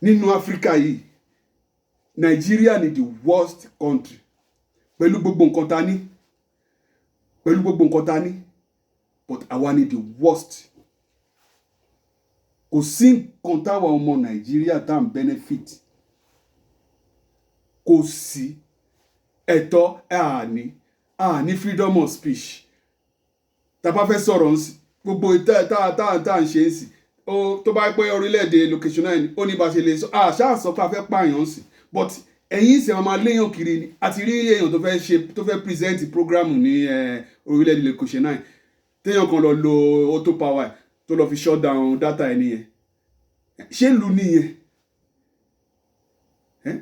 nínú Áfíríkà yìí Nigeria ni the worst country pẹ̀lú gbogbo nǹkan ta ní but àwa ni the worst. Kò sí nǹkan táwa ọmọ Nàìjíríà tá ń benefit, kò sí ẹ̀tọ́ àní freedom of speech. Tá bá fẹ́ sọ̀rọ̀ ń sí gbogbo tá ń ṣe ń sí tó bá pẹ́ orílẹ̀-èdè location 9 ó ní bá ṣe lè sọ àṣà sọ pé a fẹ́ pààyàn ń sí but ẹ̀yin ìṣẹ̀ máa léèyàn kiri ni àti rí èèyàn tó fẹ́ present program ní orílẹ̀-èdè location 9 téèyàn kan lọ lo auto power tó lọ fi shut down data ẹni yẹn. Ṣé ìlú nìyẹn?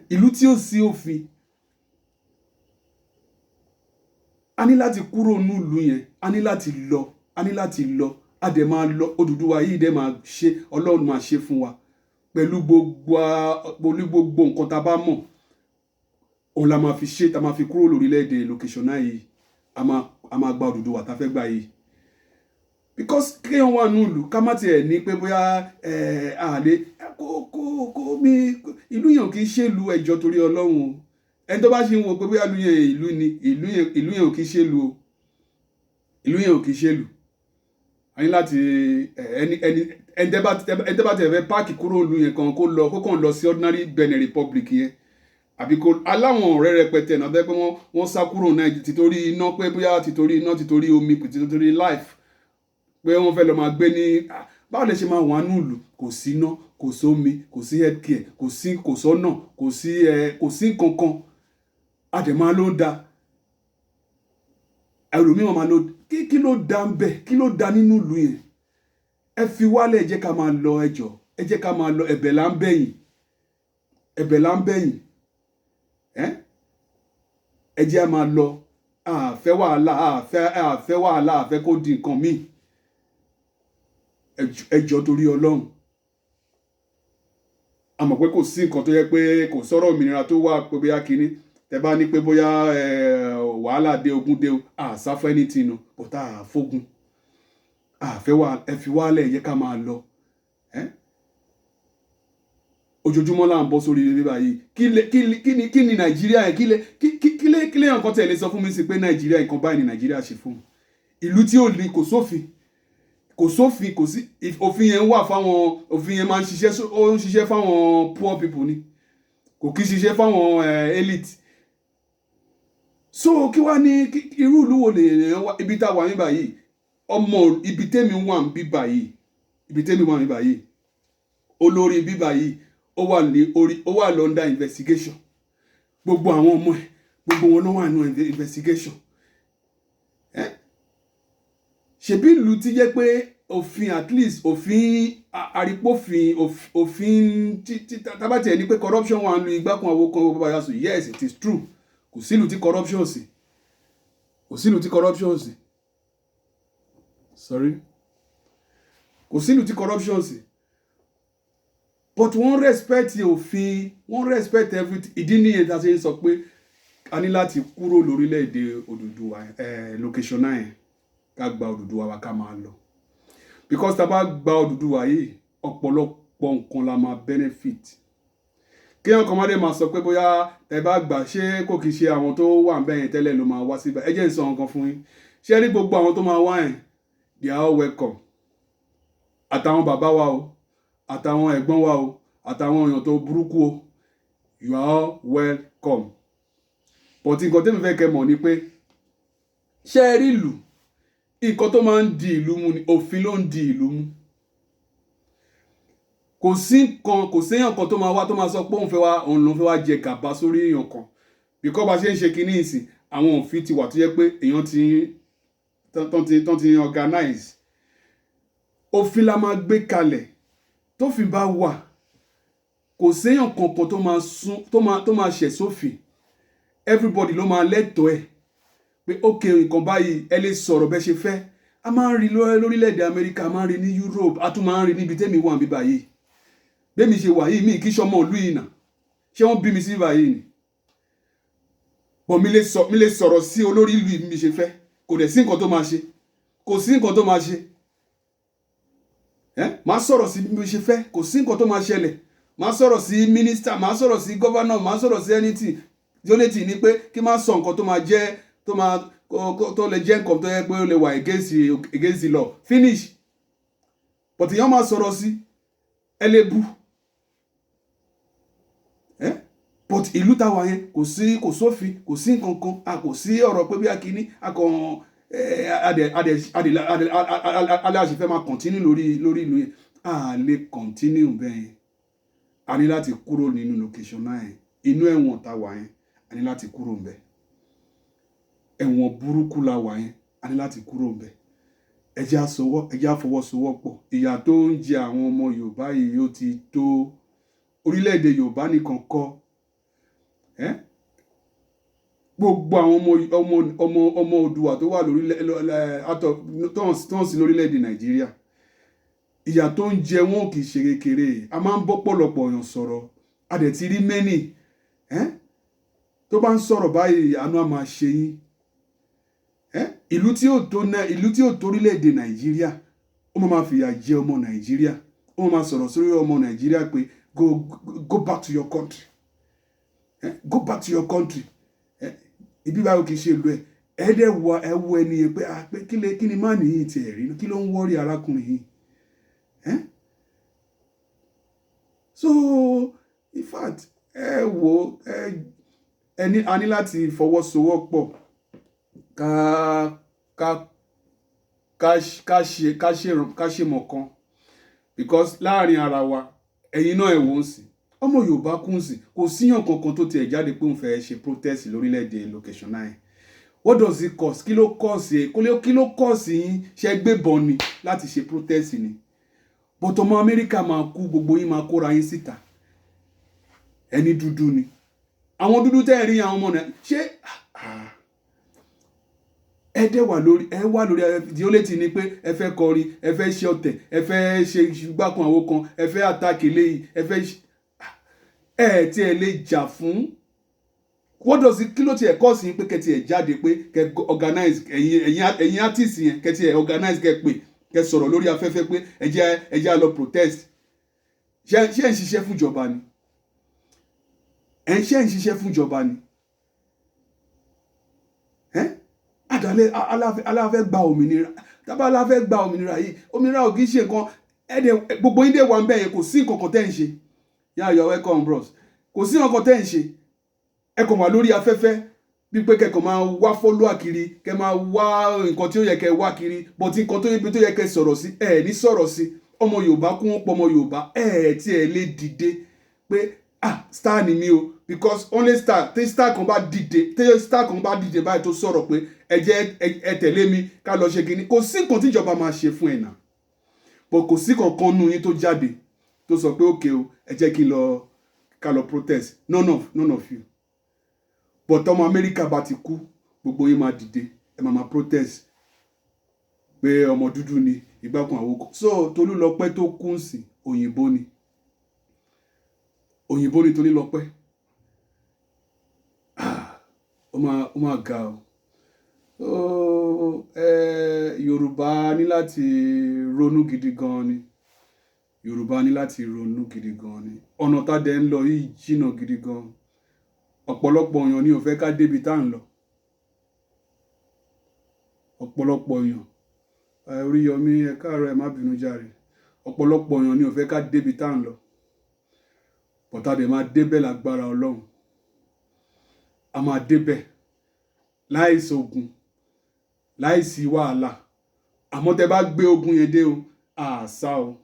Ìlú tí ó sí òfin. A ní láti kúrò ní ìlú yẹn, a ní láti lọ a dẹ̀ máa lọ. Odùduwà yìí dẹ̀ máa ṣe, Ọlọ́run máa ṣe fún wa pẹ̀lú gbogbo nǹkan tá bá mọ̀ òun la máa fi ṣe, tá máa fi kúrò lórílẹ̀-èdè location 9 yìí. A máa gba Odùduwà tá fẹ́ gbà yìí because kéèyàn wà ní ìlú ká má tiẹ̀ ní pé bóyá àlè ìlú yẹn kì í ṣèlú ẹjọ́ torí Ọlọ́run. Ẹni tó bá ṣe ń wo pé bóyá ìlú yẹn ò kì í ṣèlú o, ìlú yẹn ò kì í ṣèlú. A ní láti ẹni tẹ́ bá tẹ̀ fẹ́ páàkì kúrò ìlú yẹn kan kó kàn lọ sí ordinary Benin Republic yẹn àbí kó aláwọn ọ̀rẹ́ rẹpẹtẹ náà tẹ́ pé wọ́n sá kúrò náà títorí iná, pé bóyá títorí iná, títorí omi, títorí life, pé wọ́n fẹ́ lọ máa gbé ní báwo lè ṣe máa wà nínú ìlú kò sí iná, kò sómi, kò sí healthcare, kò sọ́nà, kò sí kankan. A dẹ̀ máa ló da ẹlòmíràn máa ló kí ló da ń bẹ̀, kí ló da nínú ìlú yẹn? Ẹ fi wálẹ̀, ẹ jẹ́ ká máa lọ ẹjọ́, ẹ jẹ́ ká máa lọ. Ẹ̀bẹ̀ là ń bẹ̀yìn ẹ jẹ́ á máa lọ. Àfẹ́ wàhálà, àfẹ́ kó di nǹkan míì. Ẹjọ́ torí Ọlọ́run. A mọ̀ pé kò sí nǹkan tó yẹ pé kò sọ̀rọ̀ òmìnira tó wà pé bóyá kínní tẹ bá ní pé bóyá wàhálà dé, ogun dé o, sáfẹ́ anything o but àfógun. Àfẹ́ wà, ẹ fi wálẹ̀, ẹ jẹ́ ká máa lọ. Ojoojúmọ́ là ń bọ́ sórí ilé báyìí. Kí ni Nàìjíríà yẹn? Kí lè nǹkan tẹ̀lé sọ fún mi sí pé Nàìjíríà nǹkan báyìí ni Nàìjíríà ṣe fún ìlú tí ò ní kò sófin, kò sí òfin yẹn wà fáwọn, òfin yẹn máa ń ṣiṣẹ́ fáwọn poor people ni, kò kí ṣiṣẹ́ fáwọn elite. So kí wá ní irú ìlú wo lè wá ibi tá a wà ní báyìí? Ọmọ ibi tẹ́mi wà ń bí báyìí, olórí bí báyìí ó wà under investigation. Gbogbo àwọn ọmọ ẹ̀, gbogbo wọn ló wà nínú investigation. Ṣebí ìlú ti jẹ́ pé òfin, at least òfin àrípòfin, òfin tábàtì ẹ̀ ní pé corruption wà ń lu igbá kan àwo kan bàbá yasù. Yes, it is true. Kò sí ìlú tí corruption sí. Kò sí ìlú tí corruption sí. But wọ́n respect òfin, wọ́n respect everything. Ìdí nìyẹn tá a ṣe ń sọ pé a ní láti kúrò lórílẹ̀-èdè Odùduwà location 9 ká gba Odùduwà wa ká máa lọ. Because tá a bá gba Odùduwà yìí ọ̀pọ̀lọpọ̀ nǹkan la máa benefit. Kéèyàn kan má dé máa sọ pé bóyá tẹ́ bá gbà ṣé kò kì í ṣe àwọn tó wà ń bẹ̀yẹn tẹ́lẹ̀ ló máa wá síbẹ̀. Ẹ jẹ́ n sọ nǹkan fún yín. Ṣé rí gbogbo àwọn tó máa wá yẹn, they are all welcome. Àtàwọn bàbá wa o, àtàwọn ẹ̀gbọ́n wa o, àtàwọn èèyàn tó burúkú o, you are all welcome. But nǹkan tẹ́mi fẹ́ kẹ́ mọ̀ ni pé ṣé rí ìlú, nǹkan tó máa ń di ìlú mú ni òfin ló ń di ìlú mú. Kò séèyàn kan tó máa wá tó máa sọ pé òun ló fẹ́ wá jẹ gàba sórí èèyàn kan. Because bá ṣe ń ṣe kinní ìsìn, àwọn òfin ti wà tó jẹ́ pé èèyàn tán ti organize. Òfin la máa gbé kalẹ̀. Tófin bá wà, kò séèyàn kankan tó máa ṣẹ̀ sófin. Everybody ló máa lẹ́tọ̀ọ́ ẹ̀ pé okay nǹkan báyìí ẹ lè sọ̀rọ̀ bẹ́ ṣe fẹ́. A máa ń rí lórílẹ̀-èdè Amẹ́ríkà, a máa ń rí ní Europe, a tún máa ń rí níbi tẹ́mi wà níbí báyìí. Bẹ́mi ṣe wà yìí, mi kì í ṣọmọ ìlú yìí náà. Ṣé wọ́n bí mi sí báyìí ni? But mi lè sọ̀rọ̀ sí olórí ìlú yìí mi ṣe fẹ́. Kò dẹ̀ sí nǹkan tó máa ṣe. Máa sọ̀rọ̀ sí bí mo ṣe fẹ́, kò sí nǹkan tó máa ṣẹlẹ̀. máa sọ̀rọ̀ sí minister, máa sọ̀rọ̀ sí governor, máa sọ̀rọ̀ sí anything. Unity ni pé kí máa sọ nǹkan tó máa jẹ́ tó lè jẹ́ nǹkan tó yẹ pé ó lè wà against the law finish. But èèyàn máa sọ̀rọ̀ sí ẹ lè bú. But ìlú táwa yẹn kò sófin, kò sí nǹkan kan, a kò sí ọ̀rọ̀ pé bí a kìíní akàn aláṣẹfẹ́ máa continue lórí ìlú yẹn. A lè continue bẹ́ẹ̀ yẹn. A ní láti kúrò nínú location náà yẹn. Inú ẹ̀wọ̀n táwa yẹn a ní láti kúrò ńbẹ̀. Ẹ̀wọ̀n burúkú la wà yẹn a ní láti kúrò ńbẹ̀. Ẹ jẹ́ á fọwọ́sowọ́pọ̀. Ìyà tó ń jẹ àwọn ọmọ Yorùbá yìí ó ti tó. Orílẹ̀-èdè Yorùbá nìkan kọ́. Gbogbo àwọn ọmọ Oòduà tó wà tó ń sí lórílẹ̀-èdè Nàìjíríà, ìyà tó ń jẹ wọn kì í ṣe kékeré. A máa ń bọ́ pọ̀lọpọ̀ èèyàn sọ̀rọ̀, a dẹ̀ ti rí many tó bá ń sọ̀rọ̀ báyìí àánú á máa ṣe yín. Ìlú tí ò tó orílẹ̀-èdè Nàìjíríà ó máa fìyà jẹ ọmọ Nàìjíríà, ó máa sọ̀rọ̀ sórí ọmọ Nàìjíríà pé go back to your country. Go back to your country. Ibi báwo kì í ṣe ìlú ẹ̀. Ẹ̀ẹ́dẹ̀ wo ẹni yẹn pé kí ni má nìyí ti ẹ̀rí, kí ló ń wọ́rí arákùnrin yìí. So in fact a ní láti fọwọ́sowọ́pọ̀ ká ṣe mọ̀kan, because láàrin ara wa ẹ̀yin náà ẹ̀ wò ń sìn ọmọ Yorùbá kún sí kò síyàn kankan tó tiẹ̀ jáde pé òun fẹ́ ṣe protest lórílẹ̀‐èdè location 9. What does it cost? Kí ló cost yín? Ṣé gbébọn ni láti ṣe protest ni? But ọmọ Amẹ́ríkà máa kú, gbogbo yín máa kóra yín síta. Ẹni dúdú ni àwọn dúdú tẹ́ ẹ̀ rí àwọn ọmọ náà ṣé ẹ wà lórí di ó létí ni pé ẹ fẹ́ kọrin, ẹ fẹ́ ṣe ọ̀tẹ̀, ẹ fẹ́ ṣe gbákan àwo kan, ẹ fẹ́ àtàkì léyìí, ẹ fẹ́ tí ẹ lè jà fún. What does it kí ló tiẹ̀ kọ́ sí pé kẹ́tì ẹ̀ jáde pé kẹ́ organize ẹ̀yin artist yẹn kẹ́tì ẹ̀ organize kẹ́ sọ̀rọ̀ lórí afẹ́fẹ́ pé ẹ jẹ́ á lọ protest. Ṣé ẹ̀ ń ṣiṣẹ́ fún ìjọba ni? Ṣé ẹ̀ ń ṣiṣẹ́ fún ìjọba ni? Àdàlẹ́ aláfẹ́ gba òmìnira, tábà aláfẹ́ gba òmìnira yìí, òmìnira ò kì í ṣe nǹkan gbogbo yín dé wà ń bẹ̀ yẹn, kò sí nǹkan kan tẹ́ ń ṣe. Yeah, you're welcome bros. Kò sí nǹkan tẹ́ ń ṣe. Ẹ kàn wà lórí afẹ́fẹ́ bí pé kẹ́kàn máa wá follower kiri, kẹ́ máa wá nǹkan tí ó yẹ kẹ́ wá kiri, but nǹkan tó yẹ kẹ́ sọ̀rọ̀ sí ní sọ̀rọ̀ sí. Ọmọ Yorùbá kún wọn pọ̀ ọmọ Yorùbá tí ẹ lè dìde pé star ni mí o, because only star tí star kan bá dìde báyìí tó sọ̀rọ̀ pé ẹ tẹ̀lé mi ká lọ ṣe kíní, kò sí nǹkan tí ìjọba máa ṣe fún ẹ̀ náà. But kò sí kankan nù yín tó jáde tó sọ pé okay o ẹ jẹ́ kí ká lọ protest. None of you. But ọmọ Amẹ́ríkà bá ti kú, gbogbo yín máa dìde, ẹ máa protest pé ọmọ dúdú ni ìgbàkun àwòkọ. So Tolúlọpẹ́ tó kú sí òyìnbó ni Tolúlọpẹ́. Ó máa ga o. Yorùbá ní láti ronú gidi gan ni. Ọ̀nà tá dẹ̀ ń lọ yìí jìnnà gidi gan. Ọ̀pọ̀lọpọ̀ èèyàn ni ò fẹ́ ká débi tá ń lọ. Ọ̀pọ̀lọpọ̀ èèyàn Oríyọmí ẹ káàárọ̀ ẹ má bínú jàre. Ọ̀pọ̀lọpọ̀ èèyàn ni ò fẹ́ ká débi tá ń lọ. But a dẹ̀ máa débẹ̀ lágbára Ọlọ́run. A máa débẹ̀ láìsí ogun, láìsí wàhálà. Àmọ́ tẹ́ bá gbé ogun yẹn dé o, àṣà o.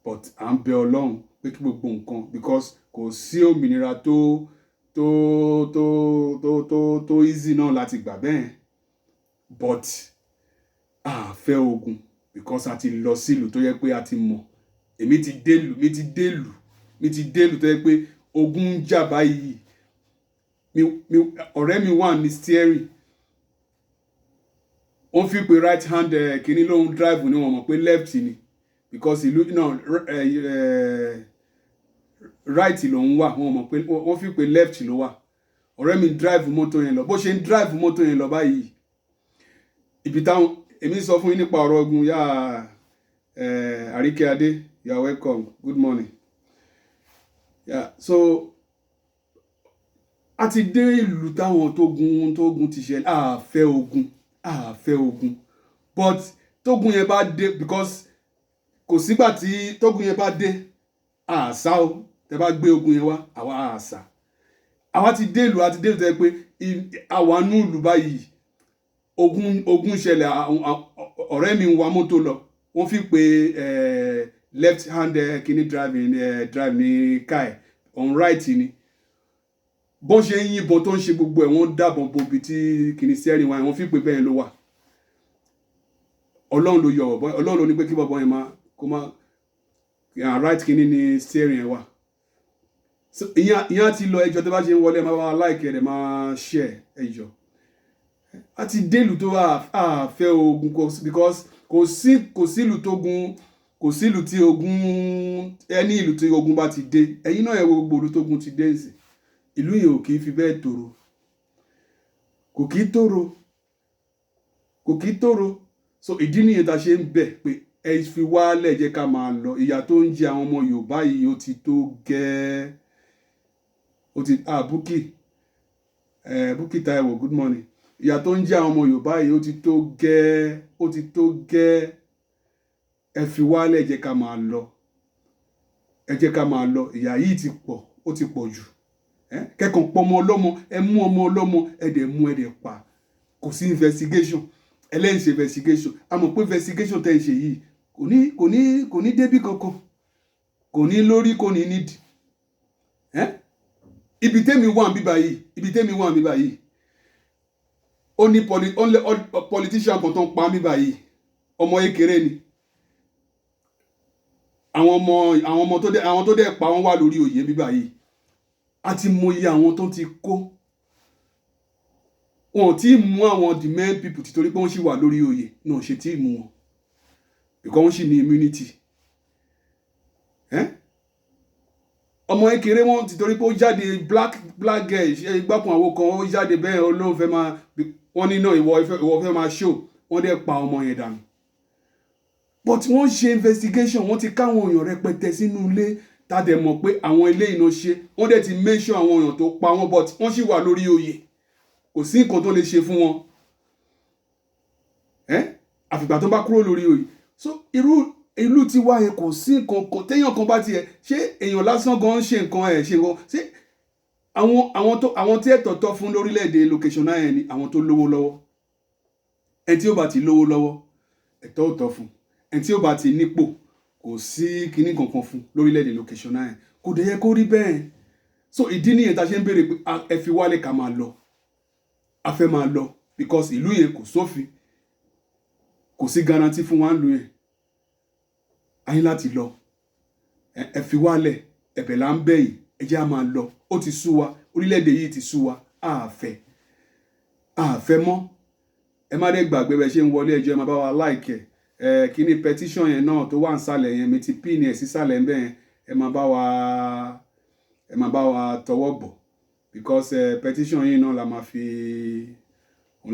But à ń bẹ Ọlọ́run pé kí gbogbo nǹkan, because kò sí òmìnira tó easy náà láti gbà bẹ́ẹ̀. But a fẹ́ ogun because a ti lọ sí ìlú tó yẹ pé a ti mọ̀. Èmi ti dé ìlú tó yẹ pé ogun ń jà báyìí. Ọ̀rẹ́ mi wà ní steering. Wọ́n fi pé right hand kìíní lóhun drive ni wọ́n mọ̀ pé left ni, because ìlú náà right ló ń wà, wọ́n mọ̀ pé wọ́n fi pé left ló wà. Ọ̀rẹ́ mi drive mọ́tò yẹn lọ, bó ṣe ń drive mọ́tò yẹn lọ báyìí, ibi táwọn èmi sọ fún yín nípa ọ̀rọ̀ ogun yá Àríkẹ́ Adé you are welcome, good morning. Yeah, so a ti dé ìlú táwọn tógun ti ṣẹlẹ̀, a fẹ́ ogun but tógun yẹn bá dé, because kò sígbà tí tógun yẹn bá dé àṣà o, tẹ bá gbé ogun yẹn wá àwa àṣà, àwa ti dé ìlú tẹ pé àwa nú ìlú báyìí ogun ṣẹlẹ̀, ọ̀rẹ́ mi ń wa mọ́tò lọ, wọ́n fi pé left hand kìíní drive ní car on right ni, bọ́n ṣe ń yìnbọn tó ń ṣe gbogbo ẹ̀, wọ́n dàbọn bo ibi tí kìíní steering wa wọ́n fi pé bẹ́ẹ̀ ló wà. Ọlọ́run ló yọ ọ̀bọ, Ọlọ́run ló ní pé kí bọ́bọ́ yẹn kó má right kìíní ní steering yẹn wà. So ìyẹn ti lọ, ẹjọ́ tó bá ṣe ń wọlé máa wá like ẹ̀ máa share ẹjọ́. A ti dé ìlú tó àfẹ́ ogun because kò sí ìlú tógun, kò sí ìlú tí ogun, ẹni ìlú tí ogun bá ti dé, ẹ̀yin náà ẹ wo gbogbo ìlú tógun ti dé nsìn, ìlú yẹn ò kì í fi bẹ́ẹ̀ tòrò, kò kì í tòrò. So ìdí nìyẹn tá ṣe ń bẹ̀ pé ẹ fi wálẹ̀ jẹ́ ká máa lọ. Ìyà tó ń jẹ àwọn ọmọ Yorùbá yìí ó ti tó gẹ́ẹ́, ó ti Bukky Taiwo, good morning. Ìyà tó ń jẹ àwọn ọmọ Yorùbá yìí ó ti tó gẹ́ẹ́, ẹ fi wálẹ̀ jẹ́ ká máa lọ, ẹ jẹ́ ká máa lọ. Ìyà yìí ti pọ̀, ó ti pọ̀ jù. Kẹ́kàn pọ̀ ọmọ ọlọ́mọ, ẹ mú ọmọ ọlọ́mọ, ẹ dẹ̀ pa, kò sí investigation, ẹlẹ́yìn ṣe investigation, a mọ̀ pé investigation tẹ́ ẹ ṣe yìí kò ní débí kankan, kò ní lórí, kò ní nídìí. Ibi tẹ́mi wà ń bíbá yìí, ó ní politician kan tó ń pa mí báyìí, ọmọ ékeré ni, àwọn tó dẹ̀ pa wọ́n wà lórí oyè bíbá yìí, a ti mọyì àwọn tó ti kó, wọn ò tí ì mú àwọn the main people títorí pé wọ́n sì wà lórí oyè náà ṣe tí ì mú wọn because wọ́n sì ní immunity. Ọmọ ékeré wọn títorí pé ó jáde black girl gbákun àwo kan, ó jáde bẹ́ẹ̀ olóhùn fẹ́ máa, wọ́n ní náà ìwọ fẹ́ máa show, wọ́n dẹ̀ pa ọmọ yẹn dànù. But wọ́n ṣe investigation, wọ́n ti káwọn èèyàn rẹpẹtẹ sínú ilé tá dẹ̀ mọ̀ pé àwọn ilé iná ṣe, wọ́n dẹ̀ ti mention àwọn èèyàn tó pa wọ́n, but wọ́n sì wà lórí oyè, kò sí nǹkan tó lè ṣe fún wọn àfìgbà tó bá kúrò lórí oyè. So ìlú ti wá yẹn kò sí nǹkan téèyàn kan bá tiẹ̀ ṣé èèyàn lásán gan ṣe nǹkan ṣé àwọn tí ẹ̀tọ́ tọ́ fún lórílẹ̀‐èdè location náà yẹn ni àwọn tó lówó lọ́wọ́. Ẹni tí ó bá ti lówó lọ́wọ́ ẹ̀tọ́ ò tọ́ fún, ẹni tí ó bá ti nípò kò sí kinní kankan fún lórílẹ̀‐èdè location náà yẹn, kò dẹ̀ yẹ kó rí bẹ́ẹ̀. So ìdí nìyẹn tá a ṣe ń béèrè pé ẹ fi wálé ká máa lọ, a fẹ́ máa lọ because ìlú yẹn kò sófin, kò sí guarantee fún wa ń lu yẹn, a ní láti lọ. Ẹ fi wálẹ̀, ẹ̀bẹ̀ là ń bẹ̀ yìí, ẹ jẹ́ á máa lọ. Ó ti sú wa, orílẹ̀-èdè yìí ti sú wa, a fẹ́ mọ́. Ẹ má dẹ̀ gbàgbé bẹ́ẹ̀ ṣe ń wọlé ẹjọ́, ẹ máa bá wa like ẹ̀ kíní petition yẹn náà tó wà nísàlẹ̀ yẹn, mi ti pin ẹ̀ sísàlẹ̀ ń bẹ̀ yẹn, ẹ máa bá wa tọwọ́ bọ̀ because petition yìí náà la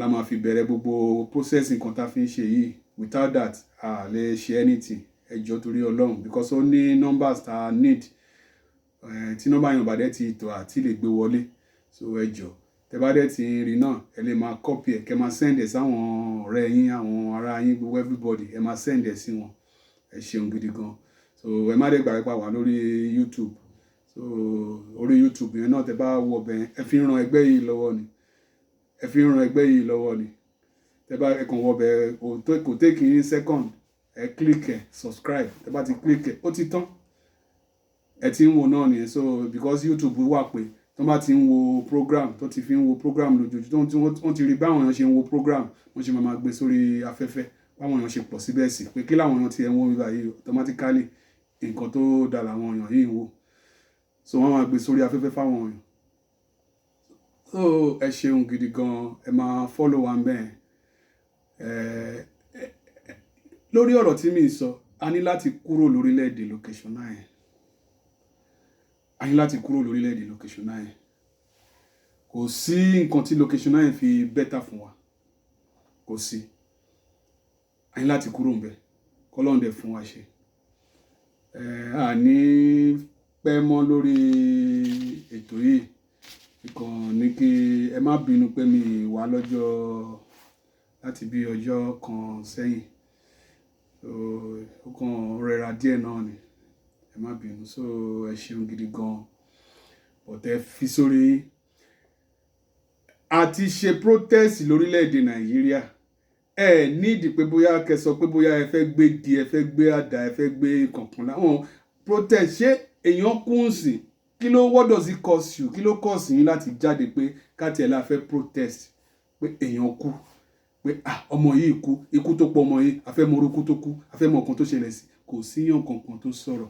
máa fi bẹ̀rẹ̀ gbogbo process nǹkan tá a fi ń ṣe yìí. Without that a lè ṣe anything, ẹjọ́ torí Ọlọ́run, because ó ní numbers tá a need, tí nọ́mbà yẹn bá dẹ̀ ti tọ́ àti lè gbé wọlé. So ẹjọ́ tẹ bá dẹ̀ ti rí náà, ẹ lè máa copy ẹ̀, kẹ́ máa send ẹ̀ sáwọn ọ̀rẹ́ yín, àwọn ará yín, gbogbo everybody, ẹ máa send ẹ̀ sí wọn. Ẹ ṣeun gidi gan. So ẹ má dẹ̀ gbàgbé pa wà lórí YouTube. So orí YouTube yẹn náà tẹ bá wọ bẹ́ẹ̀, ẹ fi ń ran ẹgbẹ́ yìí lọ́wọ́ ni, tẹ bá ẹkàn wọ bẹ́ẹ̀ kò take in second, ẹ click ẹ subscribe, tẹ bá ti click ẹ ó ti tán, ẹ ti ń wo náà nìyẹn. So because YouTube wà pé tó bá ti ń wo program, tó ti fi ń wo program lójoojúmọ́, wọ́n ti rí báwọn èèyàn ṣe ń wo program, wọ́n ṣe máa gbé sórí afẹ́fẹ́, báwọn èèyàn ṣe pọ̀ síbẹ̀ sí pé kí láwọn èèyàn ti ẹ̀ ń wo bíbá yìí automatically nǹkan tó dà láwọn èèyàn yìí ń wò, so wọ́n máa gbé sórí afẹ́fẹ́ fáwọn èèyàn. So ẹ ṣeun gidi gan, ẹ máa follow wa bẹ́ẹ̀. Lórí ọ̀rọ̀ tí mi sọ, a ní láti kúrò lórílẹ̀‐èdè location náà yẹn, kò sí nǹkan tí location náà yẹn fi better fún wa, kò sí, a ní láti kúrò ń bẹ̀, k'Ọlọ́run dẹ̀ fún wa ṣe. àní pẹ́ mọ́ lórí ètò yìí ìkàn ní kí ẹ má bínú pé mi wá lọ́jọ́ láti bí ọjọ́ kan sẹ́yìn ó kàn rẹra díẹ̀ náà ni ẹ má bínú so ẹ ṣeun gidi gan ọ̀tẹ̀ fi sórí àti ṣe protest lórílẹ̀‐èdè Nàìjíríà ẹ nídìí pé bóyá kẹ́ sọ pé bóyá ẹ fẹ́ gbé di ẹ fẹ́ gbé àdá ẹ fẹ́ gbé kankan láwọn protest ṣé èèyàn kún sí kí ló what does it cost you kí ló cost yín láti jáde pé káàtì ẹ̀ la fẹ́ protest pé èèyàn kú pé ọmọ yìí kú ikú tó pọ̀ ọmọ yìí a fẹ́ mọ orúkú tó kú a fẹ́ mọ ọkàn tó ṣẹlẹ̀ sí kò síyàn kankan tó sọ̀rọ̀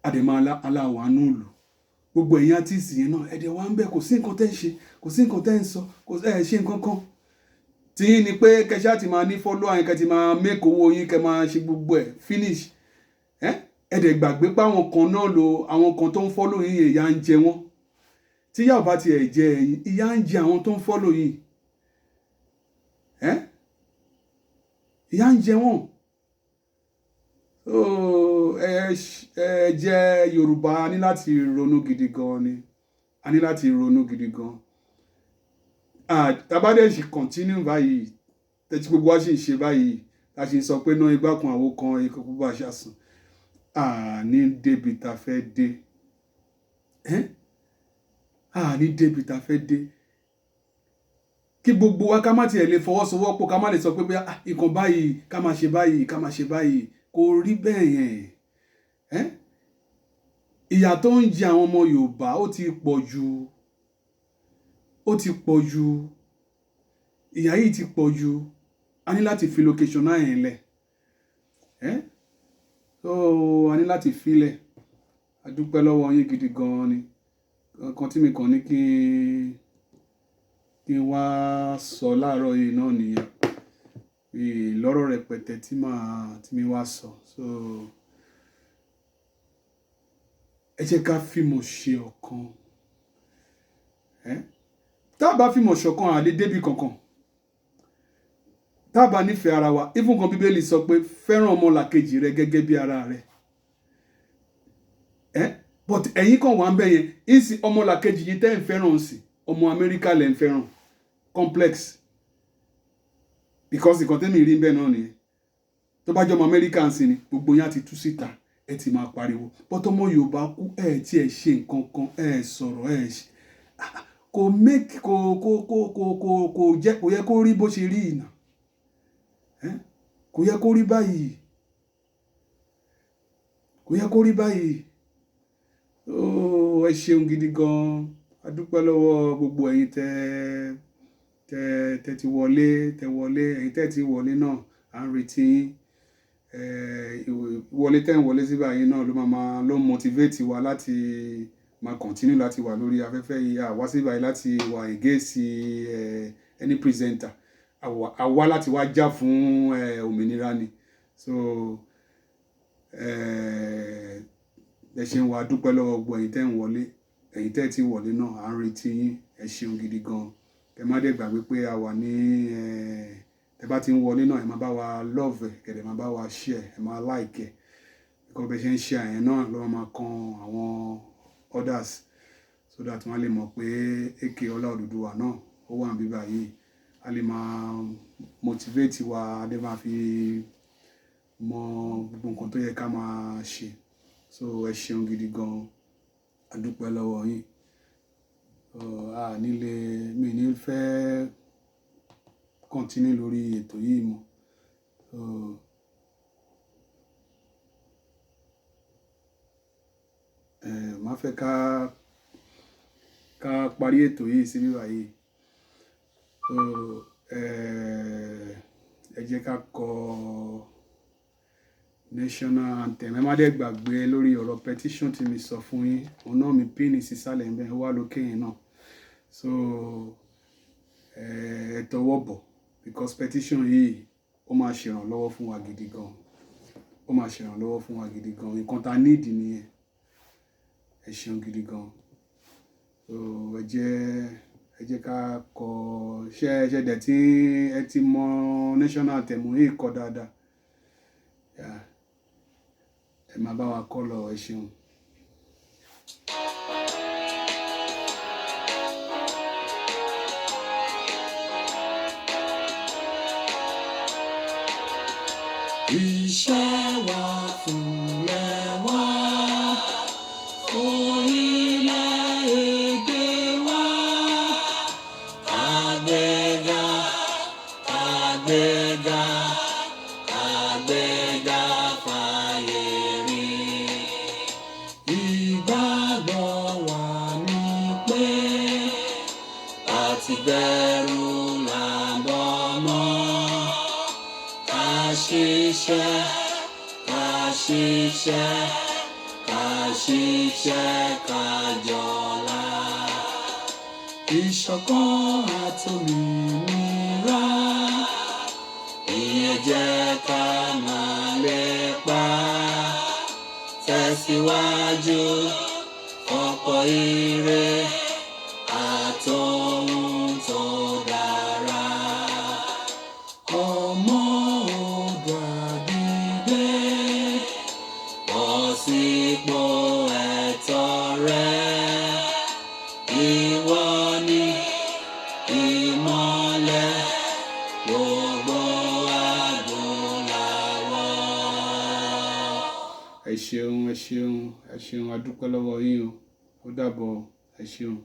àdèmọ́ aláwọ̀ àánú ìlú gbogbo ẹ̀yin àtìsí yẹn náà ẹ̀dẹ̀ wa ń bẹ̀ kò sí nǹkan tẹ́ ń ṣe kò sí nǹkan tẹ́ ń sọ kò ṣe nǹkan kan tí yín ni pé kẹṣẹ́ àti máa ní fọ́lọ́ àyìn kẹ́ ti máa make owó yín kẹ́ máa ṣe gbogbo ẹ̀ finish ẹ̀dẹ̀ gbàgbé pé àwọn kan náà àwọn kan tó ń fọ́lọ́ yín ìyà ń jẹ wọ́n tíyà ò bá tiẹ̀ jẹ ẹ̀yin ìyà ń jẹ àwọn tó ń fọ́lọ́ yín ìyà ń jẹ wọ́n ẹ jẹ́ Yorùbá a ní láti ronú gidi gan ni a ní láti ronú gidi gan tabadẹ ṣì continue báyìí tẹ́tí gbogbo wa ṣì ń ṣe báyìí la ṣì ń sọ pé náà igbá kan àwo kan ikọ̀ púpọ̀ àṣàsùn ní débi tá fẹ́ dé ní débi tá fẹ́ dé kí gbogbo wa ká má tiẹ̀ lè fọwọ́sowọ́pọ̀ ká má lè sọ pé bí nǹkan báyìí ká má ṣe báyìí ká má ṣe báyìí kò rí bẹ́ẹ̀ yẹn ìyà tó ń jẹ àwọn ọmọ Yorùbá ó ti pọ̀ jù ìyà yìí ti pọ̀ jù a ní láti fi location náà yẹn lẹ̀ a ní láti filẹ̀ a dúpẹ́ lọ́wọ́ yín gidi gan ni kan tí mi kàn ní kí n wá sọ láàárọ̀ yìí náà nìyẹn lọ́rọ̀ rẹpẹtẹ tí mi wá sọ so ẹ jẹ́ ká fìmọ̀ ṣe ọ̀kan tá a bá fìmọ̀ ṣọ̀kan àlè débi kankan tá a bá nífẹ̀ẹ́ ara wa even kan Bíbélì sọ pé fẹ́ràn ọmọlàkejì rẹ gẹ́gẹ́ bí ara rẹ but ẹ̀yin kan wà ń bẹ̀ yẹn ìsìn ọmọlàkejì yìí tẹ́ ń fẹ́ràn sí ọmọ Amẹ́ríkà lẹ́ ń fẹ́ràn complex because nǹkan tẹ́mi rí bẹ́ẹ̀ náà nìyẹn tó bá jọ ọmọ Amẹ́ríkà ń sìn ni gbogbo yẹn á ti tú síta ẹ ti máa pariwo bọ́tọ́ ọmọ Yorùbá kú tí ẹ ṣe nǹkan kan sọ̀rọ̀ ṣe kò make kò jẹ́ kò yẹ kó rí bó ṣe rí ìnà kò yẹ kó rí báyìí ẹ ṣeun gidi gan a dúpẹ́ lọ́wọ́ gbogbo ẹ̀yin tẹ́ ti wọlé ẹ̀yin tẹ́ ti wọlé náà à ń retí wọlé tẹ́ ń wọlé sí báyìí náà ló motivate wa láti máa continue láti wà lórí afẹ́fẹ́ yìí àwa sí báyìí láti wà against any presenter àwa láti wá jà fún òmìnira ni so ẹ ṣeun wa dúpẹ́ lọ́wọ́ gbogbo ẹ̀yin tẹ́ ń wọlé ẹ̀yin tẹ́ ti wọlé náà à ń retí yín ẹ ṣeun gidi gan ẹ má dẹ̀ gbàgbé pé a wà ní ẹ bá ti ń wọlé náà ẹ má bá wa love ẹ má bá wa share ẹ má like because bẹ́ẹ̀ ṣe ń share yẹn náà ló máa kan àwọn others so that wọ́n lè mọ̀ pé AK Ọlá Odùduwà náà ó wà níbí báyìí a lè máa motivate wa a lè máa fi mọ gbogbo nǹkan tó yẹ ká máa ṣe so ẹ ṣeun gidi gan a dúpẹ́ lọ́wọ́ yín mi ní fẹ́ continue lórí ètò yìí mọ́ máa fẹ́ ká parí ètò yìí sí bíbá yìí ẹ jẹ́ ká kọ national anthem ẹ má dẹ̀ gbàgbé lórí ọ̀rọ̀ petition tí mi sọ fún yín òun náà mi pín ní sísàlẹ̀ ń bẹ wá lókè yẹn náà so ẹ tọwọ́ bọ̀ because petition yìí ó máa ṣèrànlọ́wọ́ fún wa gidi gan nǹkan tá a need nìyẹn ẹ ṣeun gidi gan so ẹ jẹ́ ká kọ ṣe dẹ̀ tí ẹ ti mọ national anthem yìí kọ dáadáa ẹ máa bá wa kọ́ lọ, ẹ ṣeun. Iṣẹ́ wa fúnlẹ̀ wá, orílẹ̀-èdè wa, àgbéga, àgbéga, àgbéga fáyé rí. Ìgbàgbọ́ wa ni pé àti bẹ̀rù là ń bọ̀ mọ́. Ká ṣiṣẹ́, ká ṣiṣẹ́, ká ṣiṣẹ́, ká jọlá. Ìṣọ̀kan àtòmìnira, ìyẹn jẹ́ ká máa lépa. Tẹ̀síwájú, ọ̀pọ̀ ire àtòhun tó dára. Ọmọ Oòduà dìde, bọ́ sípò ẹ̀tọ́ rẹ. Ìwọ ni ìmọ́lẹ̀ gbogbo adúláwọ̀. Ẹ ṣeun, ẹ ṣeun, ẹ ṣeun, a dúpẹ́ lọ́wọ́ yín o, ó dàbọ̀, ẹ ṣeun.